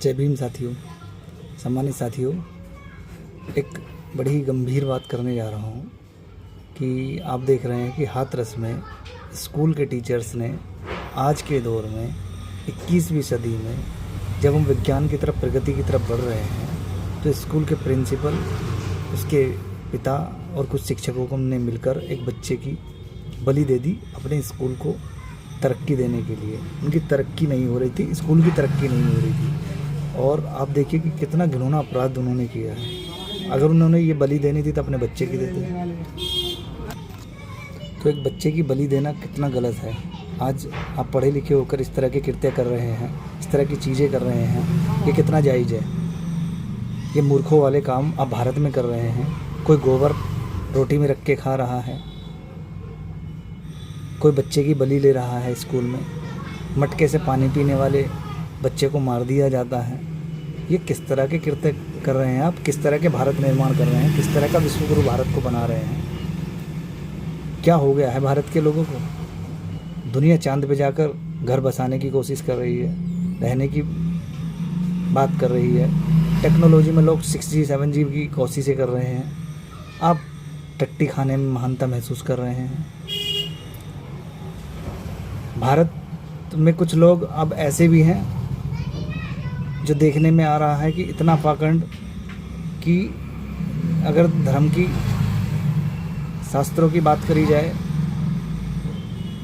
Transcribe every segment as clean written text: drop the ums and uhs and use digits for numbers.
जय भीम साथियों, सम्मानित साथियों। एक बड़ी गंभीर बात करने जा रहा हूँ कि आप देख रहे हैं कि हाथरस में स्कूल के टीचर्स ने आज के दौर में 21वीं सदी में जब हम विज्ञान की तरफ, प्रगति की तरफ बढ़ रहे हैं, तो स्कूल के प्रिंसिपल, उसके पिता और कुछ शिक्षकों को ने मिलकर एक बच्चे की बलि दे दी अपने स्कूल को तरक्की देने के लिए। उनकी तरक्की नहीं हो रही थी, स्कूल की तरक्की नहीं हो रही थी। और आप देखिए कि कितना घिनौना अपराध उन्होंने किया है। अगर उन्होंने ये बलि देनी थी तो अपने बच्चे की देते। तो एक बच्चे की बलि देना कितना गलत है। आज आप पढ़े लिखे होकर इस तरह के कृत्य कर रहे हैं, इस तरह की चीज़ें कर रहे हैं, ये कितना जायज़ है। ये मूर्खों वाले काम आप भारत में कर रहे हैं। कोई गोबर रोटी में रख के खा रहा है, कोई बच्चे की बलि ले रहा है स्कूल में, मटके से पानी पीने वाले बच्चे को मार दिया जाता है। ये किस तरह के कृत्य कर रहे हैं आप? किस तरह के भारत निर्माण कर रहे हैं? किस तरह का विश्वगुरु भारत को बना रहे हैं? क्या हो गया है भारत के लोगों को? दुनिया चांद पे जाकर घर बसाने की कोशिश कर रही है, रहने की बात कर रही है। टेक्नोलॉजी में लोग 6G 7G की कोशिशें कर रहे हैं। आप टट्टी खाने में महानता महसूस कर रहे हैं। भारत में कुछ लोग अब ऐसे भी हैं जो देखने में आ रहा है कि इतना पाखंड कि अगर धर्म की, शास्त्रों की बात करी जाए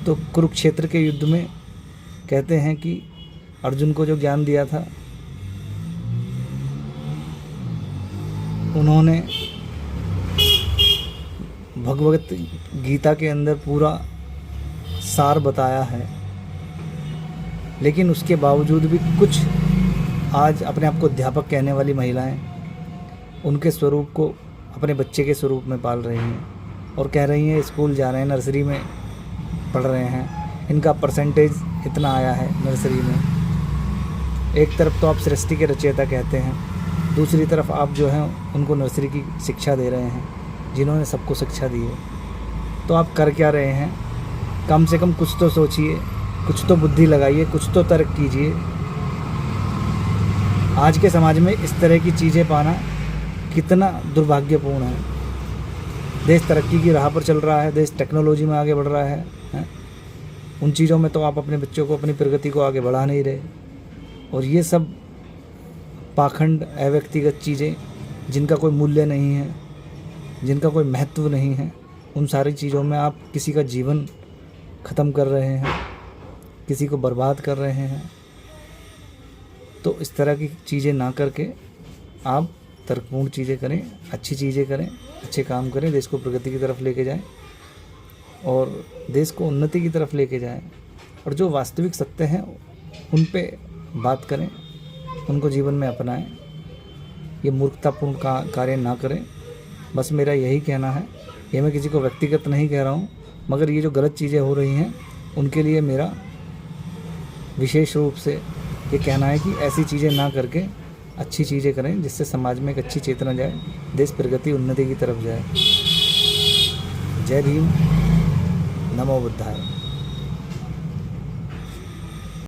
तो कुरुक्षेत्र के युद्ध में कहते हैं कि अर्जुन को जो ज्ञान दिया था, उन्होंने भगवत गीता के अंदर पूरा सार बताया है। लेकिन उसके बावजूद भी कुछ आज अपने आप को अध्यापक कहने वाली महिलाएं उनके स्वरूप को अपने बच्चे के स्वरूप में पाल रही हैं और कह रही हैं स्कूल जा रहे हैं, नर्सरी में पढ़ रहे हैं, इनका परसेंटेज इतना आया है नर्सरी में। एक तरफ तो आप सृष्टि के रचयिता कहते हैं, दूसरी तरफ आप जो हैं उनको नर्सरी की शिक्षा दे रहे हैं, जिन्होंने सबको शिक्षा दी है। तो आप कर क्या रहे हैं? कम से कम कुछ तो सोचिए, कुछ तो बुद्धि लगाइए, कुछ तो तर्क कीजिए। आज के समाज में इस तरह की चीज़ें पाना कितना दुर्भाग्यपूर्ण है। देश तरक्की की राह पर चल रहा है, देश टेक्नोलॉजी में आगे बढ़ रहा है। उन चीज़ों में तो आप अपने बच्चों को, अपनी प्रगति को आगे बढ़ा नहीं रहे। और ये सब पाखंड, अव्यक्तिगत चीज़ें जिनका कोई मूल्य नहीं है, जिनका कोई महत्व नहीं है, उन सारी चीज़ों में आप किसी का जीवन ख़त्म कर रहे हैं, किसी को बर्बाद कर रहे हैं। तो इस तरह की चीज़ें ना करके आप तर्कपूर्ण चीज़ें करें, अच्छी चीज़ें करें, अच्छे काम करें, देश को प्रगति की तरफ लेके जाएं और देश को उन्नति की तरफ लेके जाएं। और जो वास्तविक सत्य हैं उन पे बात करें, उनको जीवन में अपनाएं। ये मूर्खतापूर्ण कार्य ना करें। बस मेरा यही कहना है। ये मैं किसी को व्यक्तिगत नहीं कह रहा हूँ, मगर ये जो गलत चीज़ें हो रही हैं उनके लिए मेरा विशेष रूप से ये कहना है कि ऐसी चीज़ें ना करके अच्छी चीज़ें करें, जिससे समाज में एक अच्छी चेतना जाए, देश प्रगति, उन्नति की तरफ जाए। जय भीम, नमो बुद्धाय।